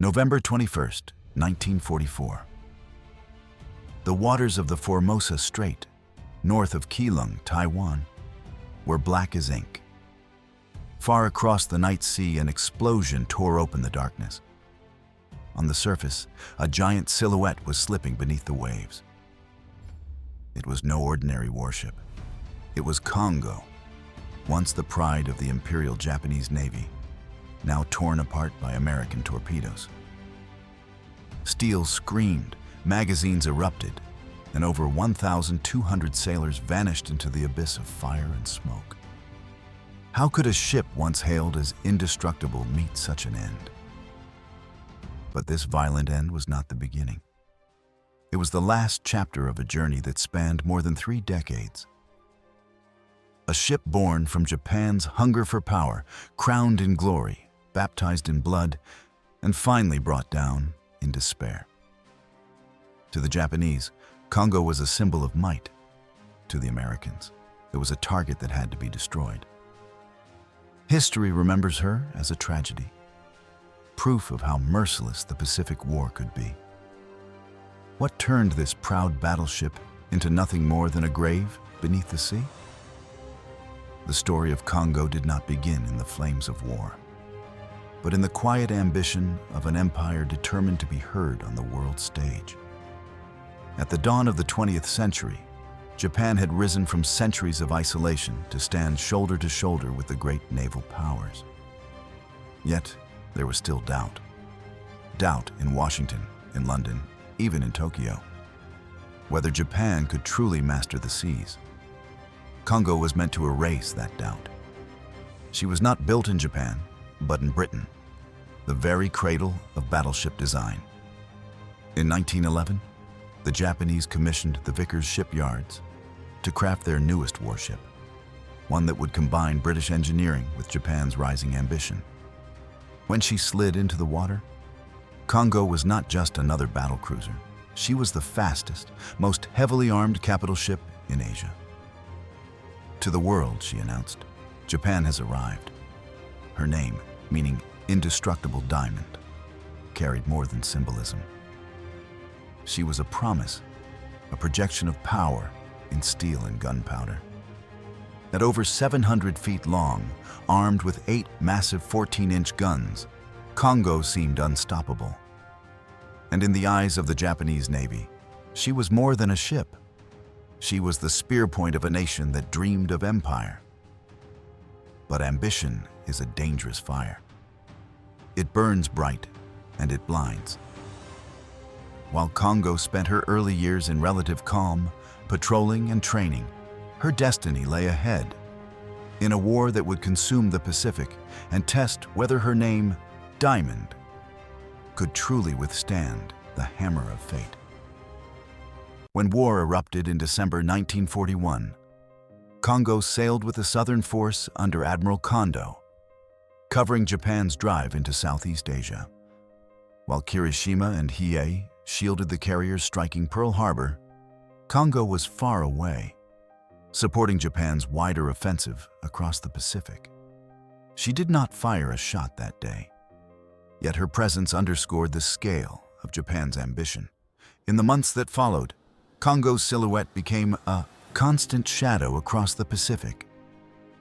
November 21st, 1944. The waters of the Formosa Strait, north of Keelung, Taiwan, were black as ink. Far across the night sea, an explosion tore open the darkness. On the surface, a giant silhouette was slipping beneath the waves. It was no ordinary warship. It was Kongō, once the pride of the Imperial Japanese Navy, now torn apart by American torpedoes. Steel screamed, magazines erupted, and over 1,200 sailors vanished into the abyss of fire and smoke. How could a ship once hailed as indestructible meet such an end? But this violent end was not the beginning. It was the last chapter of a journey that spanned more than 3 decades. A ship born from Japan's hunger for power, crowned in glory, baptized in blood, and finally brought down in despair. To the Japanese, Kongō was a symbol of might. To the Americans, it was a target that had to be destroyed. History remembers her as a tragedy, proof of how merciless the Pacific War could be. What turned this proud battleship into nothing more than a grave beneath the sea? The story of Kongō did not begin in the flames of war, but in the quiet ambition of an empire determined to be heard on the world stage. At the dawn of the 20th century, Japan had risen from centuries of isolation to stand shoulder to shoulder with the great naval powers. Yet, there was still doubt. Doubt in Washington, in London, even in Tokyo, whether Japan could truly master the seas. Kongō was meant to erase that doubt. She was not built in Japan, but in Britain, the very cradle of battleship design. In 1911, the Japanese commissioned the Vickers shipyards to craft their newest warship, one that would combine British engineering with Japan's rising ambition. When she slid into the water, Kongō was not just another battlecruiser. She was the fastest, most heavily armed capital ship in Asia. To the world, she announced, Japan has arrived. Her name, meaning indestructible diamond, carried more than symbolism. She was a promise, a projection of power in steel and gunpowder. At over 700 feet long, armed with 8 massive 14-inch guns, Kongō seemed unstoppable. And in the eyes of the Japanese Navy, she was more than a ship. She was the spear point of a nation that dreamed of empire. But ambition is a dangerous fire. It burns bright and it blinds. While Kongō spent her early years in relative calm, patrolling and training, her destiny lay ahead, in a war that would consume the Pacific and test whether her name, Diamond, could truly withstand the hammer of fate. When war erupted in December 1941, Kongō sailed with the Southern Force under Admiral Kondō, covering Japan's drive into Southeast Asia. While Kirishima and Hiei shielded the carriers striking Pearl Harbor, Kongō was far away, supporting Japan's wider offensive across the Pacific. She did not fire a shot that day, yet her presence underscored the scale of Japan's ambition. In the months that followed, Kongō's silhouette became a constant shadow across the Pacific.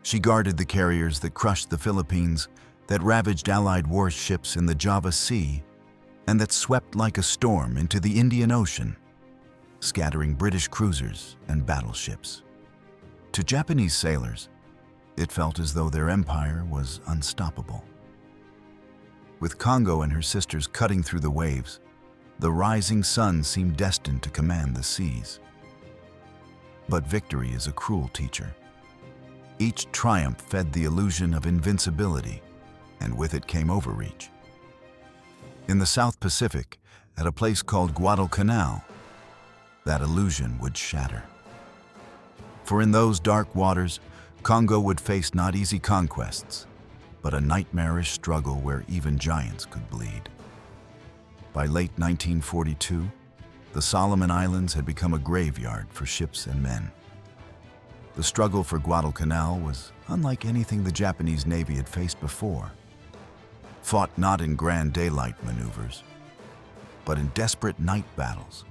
She guarded the carriers that crushed the Philippines, that ravaged Allied warships in the Java Sea, and that swept like a storm into the Indian Ocean, scattering British cruisers and battleships. To Japanese sailors, it felt as though their empire was unstoppable. With Kongō and her sisters cutting through the waves, the rising sun seemed destined to command the seas. But victory is a cruel teacher. Each triumph fed the illusion of invincibility, and with it came overreach. In the South Pacific, at a place called Guadalcanal, that illusion would shatter. For in those dark waters, Kongō would face not easy conquests, but a nightmarish struggle where even giants could bleed. By late 1942, the Solomon Islands had become a graveyard for ships and men. The struggle for Guadalcanal was unlike anything the Japanese Navy had faced before. fought not in grand daylight maneuvers, but in desperate night battles,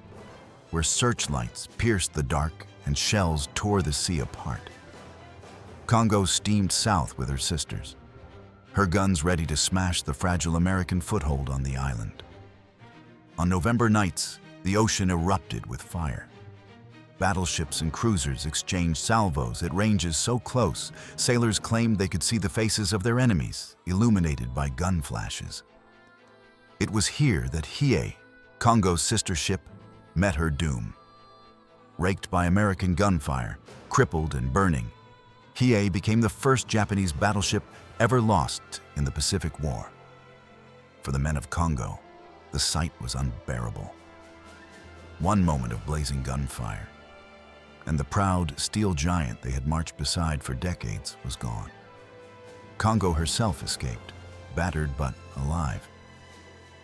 where searchlights pierced the dark and shells tore the sea apart. Kongō steamed south with her sisters, her guns ready to smash the fragile American foothold on the island. On November nights, the ocean erupted with fire. Battleships and cruisers exchanged salvos at ranges so close, sailors claimed they could see the faces of their enemies, illuminated by gun flashes. It was here that Hiei, Kongō's sister ship, met her doom. Raked by American gunfire, crippled and burning, Hiei became the first Japanese battleship ever lost in the Pacific War. For the men of Kongō, the sight was unbearable. One moment of blazing gunfire, and the proud steel giant they had marched beside for decades was gone. Kongō herself escaped, battered but alive.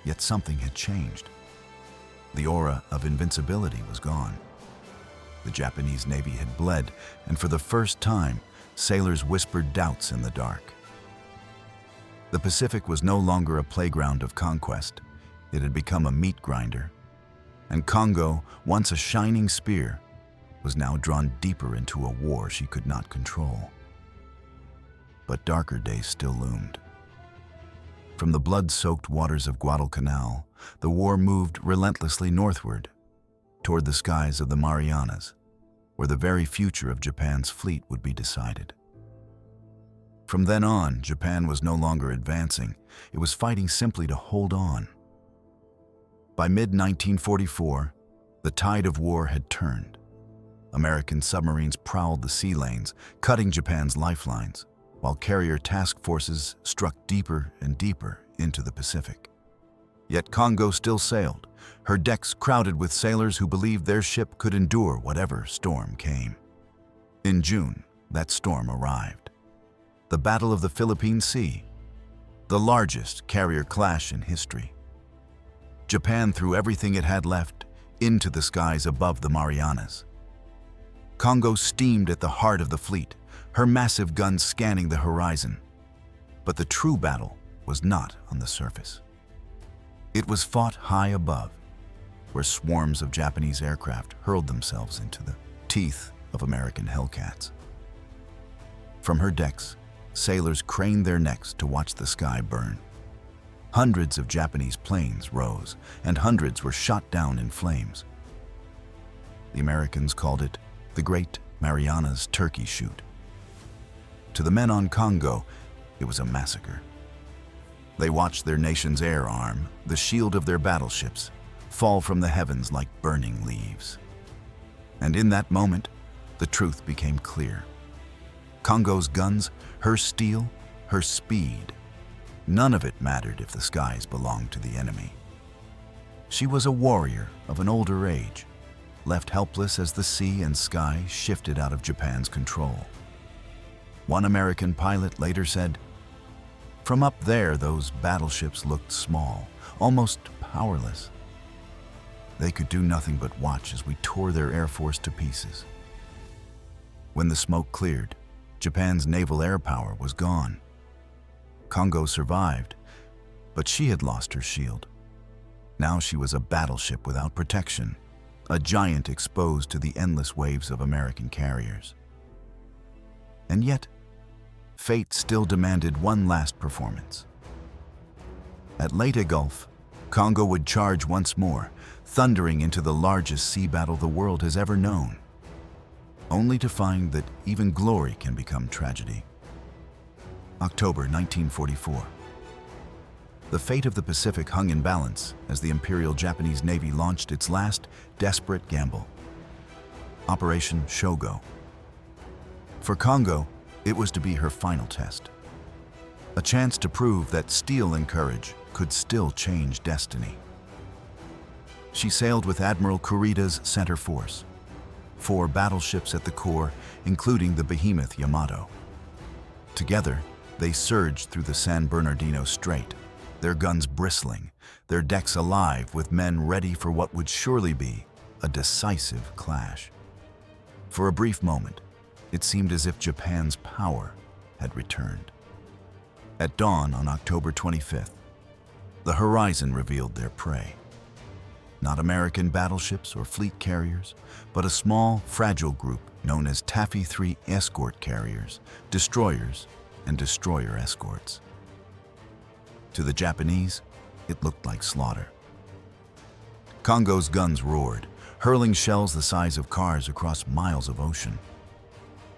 Yet something had changed. The aura of invincibility was gone. The Japanese Navy had bled, and for the first time, sailors whispered doubts in the dark. The Pacific was no longer a playground of conquest. It had become a meat grinder. And Kongō, once a shining spear, was now drawn deeper into a war she could not control. But darker days still loomed. From the blood-soaked waters of Guadalcanal, the war moved relentlessly northward, toward the skies of the Marianas, where the very future of Japan's fleet would be decided. From then on, Japan was no longer advancing. It was fighting simply to hold on. By mid-1944, the tide of war had turned. American submarines prowled the sea lanes, cutting Japan's lifelines, while carrier task forces struck deeper and deeper into the Pacific. Yet Kongō still sailed, her decks crowded with sailors who believed their ship could endure whatever storm came. In June, that storm arrived. The Battle of the Philippine Sea, the largest carrier clash in history. Japan threw everything it had left into the skies above the Marianas. Kongō steamed at the heart of the fleet, her massive guns scanning the horizon. But the true battle was not on the surface. It was fought high above, where swarms of Japanese aircraft hurled themselves into the teeth of American Hellcats. From her decks, sailors craned their necks to watch the sky burn. Hundreds of Japanese planes rose, and hundreds were shot down in flames. The Americans called it the Great Marianas Turkey Shoot. To the men on Kongō, it was a massacre. They watched their nation's air arm, the shield of their battleships, fall from the heavens like burning leaves. And in that moment, the truth became clear. Kongō's guns, her steel, her speed, none of it mattered if the skies belonged to the enemy. She was a warrior of an older age, left helpless as the sea and sky shifted out of Japan's control. One American pilot later said, "From up there, those battleships looked small, almost powerless. They could do nothing but watch as we tore their air force to pieces." When the smoke cleared, Japan's naval air power was gone. Kongō survived, but she had lost her shield. Now she was a battleship without protection, a giant exposed to the endless waves of American carriers. And yet, fate still demanded one last performance. At Leyte Gulf, Kongō would charge once more, thundering into the largest sea battle the world has ever known, only to find that even glory can become tragedy. October 1944. The fate of the Pacific hung in balance as the Imperial Japanese Navy launched its last desperate gamble, Operation Shogo. For Kongō, it was to be her final test, a chance to prove that steel and courage could still change destiny. She sailed with Admiral Kurida's center force, 4 battleships at the core, including the behemoth Yamato. Together, they surged through the San Bernardino Strait, their guns bristling, their decks alive with men ready for what would surely be a decisive clash. For a brief moment, it seemed as if Japan's power had returned. At dawn on October 25th, The horizon revealed their prey. Not American battleships or fleet carriers, but a small, fragile group known as Taffy 3 escort carriers, destroyers, and destroyer escorts. To the Japanese, it looked like slaughter. Kongō's guns roared, hurling shells the size of cars across miles of ocean.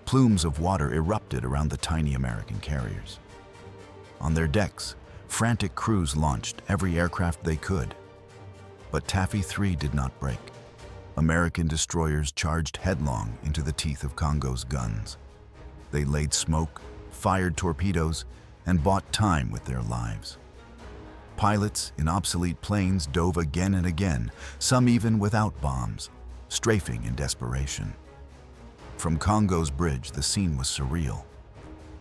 Plumes of water erupted around the tiny American carriers. On their decks, frantic crews launched every aircraft they could. But Taffy 3 did not break. American destroyers charged headlong into the teeth of Kongō's guns. They laid smoke, fired torpedoes, and bought time with their lives. Pilots in obsolete planes dove again and again, some even without bombs, strafing in desperation. From Kongō's bridge, the scene was surreal.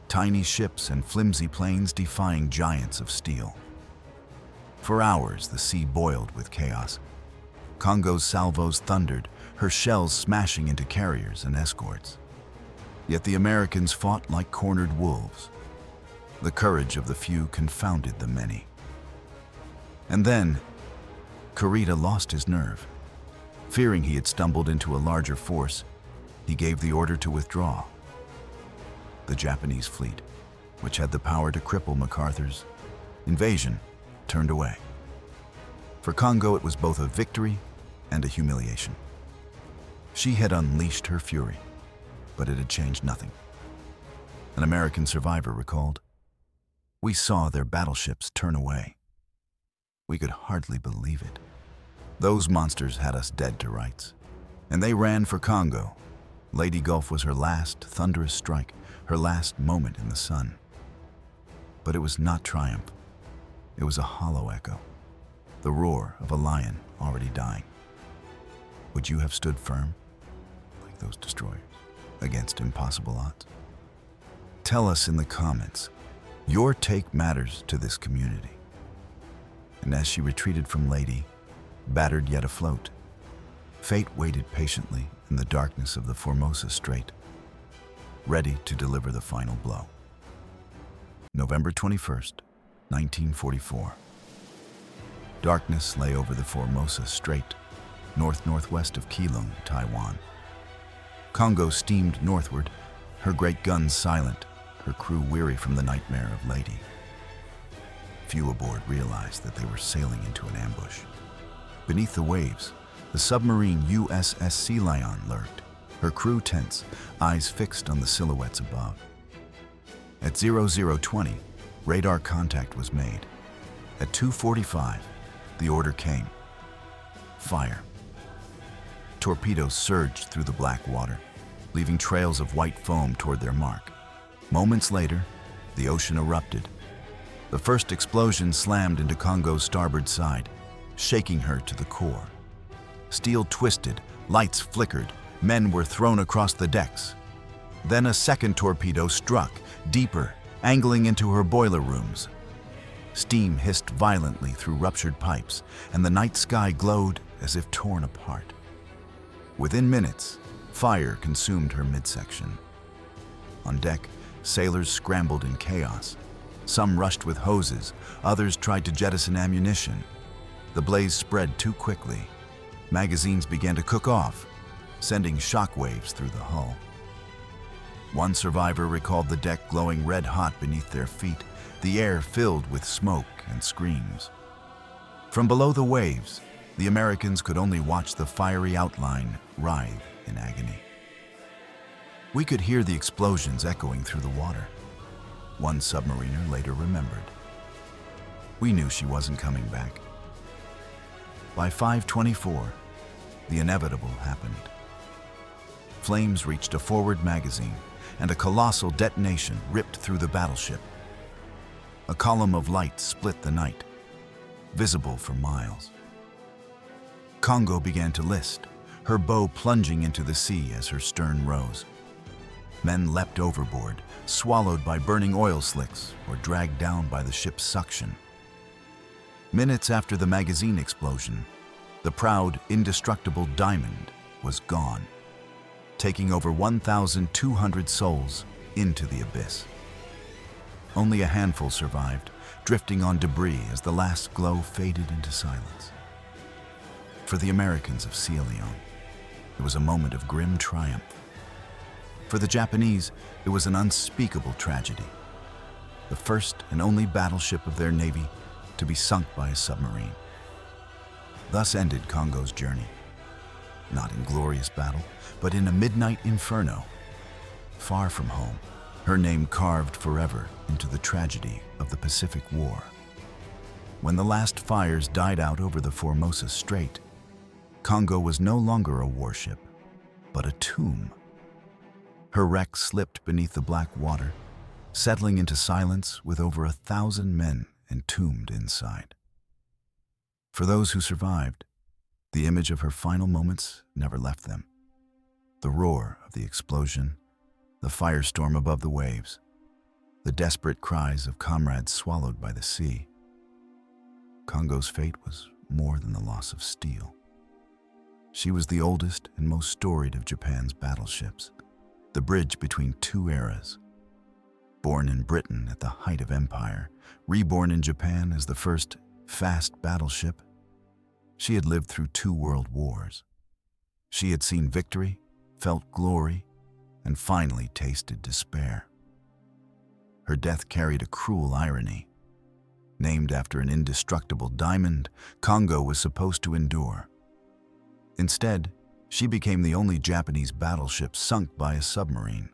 Tiny ships and flimsy planes defying giants of steel. For hours, the sea boiled with chaos. Kongō's salvos thundered, her shells smashing into carriers and escorts. Yet the Americans fought like cornered wolves. The courage of the few confounded the many. And then, Kurita lost his nerve. Fearing he had stumbled into a larger force, he gave the order to withdraw. The Japanese fleet, which had the power to cripple MacArthur's invasion, turned away. For Kongō, it was both a victory and a humiliation. She had unleashed her fury, but it had changed nothing. An American survivor recalled, "We saw their battleships turn away. We could hardly believe it. Those monsters had us dead to rights. And they ran for Kongō. Leyte Gulf was her last thunderous strike, her last moment in the sun. But it was not triumph. It was a hollow echo, the roar of a lion already dying. Would you have stood firm, like those destroyers, against impossible odds? Tell us in the comments. Your take matters to this community." And as she retreated from Leyte, battered yet afloat, fate waited patiently in the darkness of the Formosa Strait, ready to deliver the final blow. November 21st, 1944. Darkness lay over the Formosa Strait, north-northwest of Keelung, Taiwan. Kongō steamed northward, her great guns silent, her crew weary from the nightmare of Leyte. Few aboard realized that they were sailing into an ambush. Beneath the waves, the submarine USS Sealion lurked, her crew tense, eyes fixed on the silhouettes above. At 0020, radar contact was made. At 2:45, the order came. Fire. Torpedoes surged through the black water, leaving trails of white foam toward their mark. Moments later, the ocean erupted. The first explosion slammed into Kongō's starboard side, shaking her to the core. Steel twisted, lights flickered, men were thrown across the decks. Then a second torpedo struck, deeper, angling into her boiler rooms. Steam hissed violently through ruptured pipes, and the night sky glowed as if torn apart. Within minutes, fire consumed her midsection. On deck, sailors scrambled in chaos. Some rushed with hoses, others tried to jettison ammunition. The blaze spread too quickly. Magazines began to cook off, sending shock waves through the hull. One survivor recalled the deck glowing red-hot beneath their feet, the air filled with smoke and screams. From below the waves, the Americans could only watch the fiery outline writhe in agony. We could hear the explosions echoing through the water. One submariner later remembered. We knew she wasn't coming back. By 5:24, the inevitable happened. Flames reached a forward magazine, and a colossal detonation ripped through the battleship. A column of light split the night, visible for miles. Kongō began to list, her bow plunging into the sea as her stern rose. Men leapt overboard, swallowed by burning oil slicks or dragged down by the ship's suction. Minutes after the magazine explosion, the proud, indestructible Diamond was gone, taking over 1,200 souls into the abyss. Only a handful survived, drifting on debris as the last glow faded into silence. For the Americans of Sealion, it was a moment of grim triumph. For the Japanese, it was an unspeakable tragedy. The first and only battleship of their navy to be sunk by a submarine. Thus ended Kongō's journey, not in glorious battle, but in a midnight inferno, far from home, her name carved forever into the tragedy of the Pacific War. When the last fires died out over the Formosa Strait, Kongō was no longer a warship, but a tomb. Her wreck slipped beneath the black water, settling into silence with over 1,000 men entombed inside. For those who survived, the image of her final moments never left them. The roar of the explosion, the firestorm above the waves, the desperate cries of comrades swallowed by the sea. Kongō's fate was more than the loss of steel. She was the oldest and most storied of Japan's battleships, the bridge between two eras. Born in Britain at the height of empire, reborn in Japan as the first fast battleship, she had lived through 2 world wars. She had seen victory, felt glory, and finally tasted despair. Her death carried a cruel irony. Named after an indestructible diamond, Kongō was supposed to endure. Instead, she became the only Japanese battleship sunk by a submarine.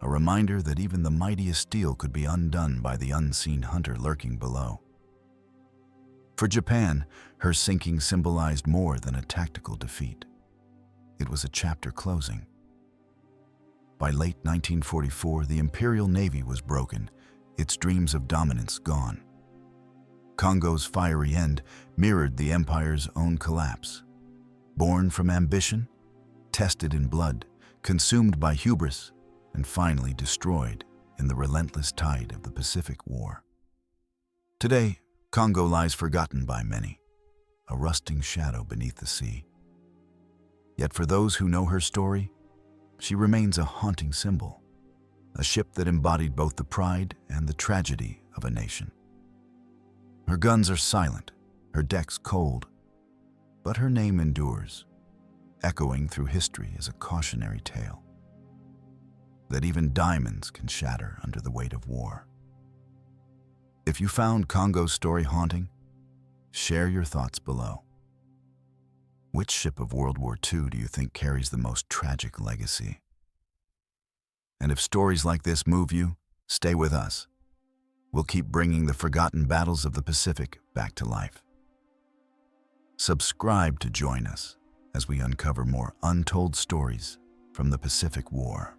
A reminder that even the mightiest steel could be undone by the unseen hunter lurking below. For Japan, her sinking symbolized more than a tactical defeat. It was a chapter closing. By late 1944, the Imperial Navy was broken, its dreams of dominance gone. Kongō's fiery end mirrored the empire's own collapse. Born from ambition, tested in blood, consumed by hubris, and finally destroyed in the relentless tide of the Pacific War. Today, Kongō lies forgotten by many, a rusting shadow beneath the sea. Yet for those who know her story, she remains a haunting symbol, a ship that embodied both the pride and the tragedy of a nation. Her guns are silent, her decks cold, but her name endures, echoing through history as a cautionary tale that even diamonds can shatter under the weight of war. If you found Kongō's story haunting, share your thoughts below. Which ship of World War II do you think carries the most tragic legacy? And if stories like this move you, stay with us. We'll keep bringing the forgotten battles of the Pacific back to life. Subscribe to join us as we uncover more untold stories from the Pacific War.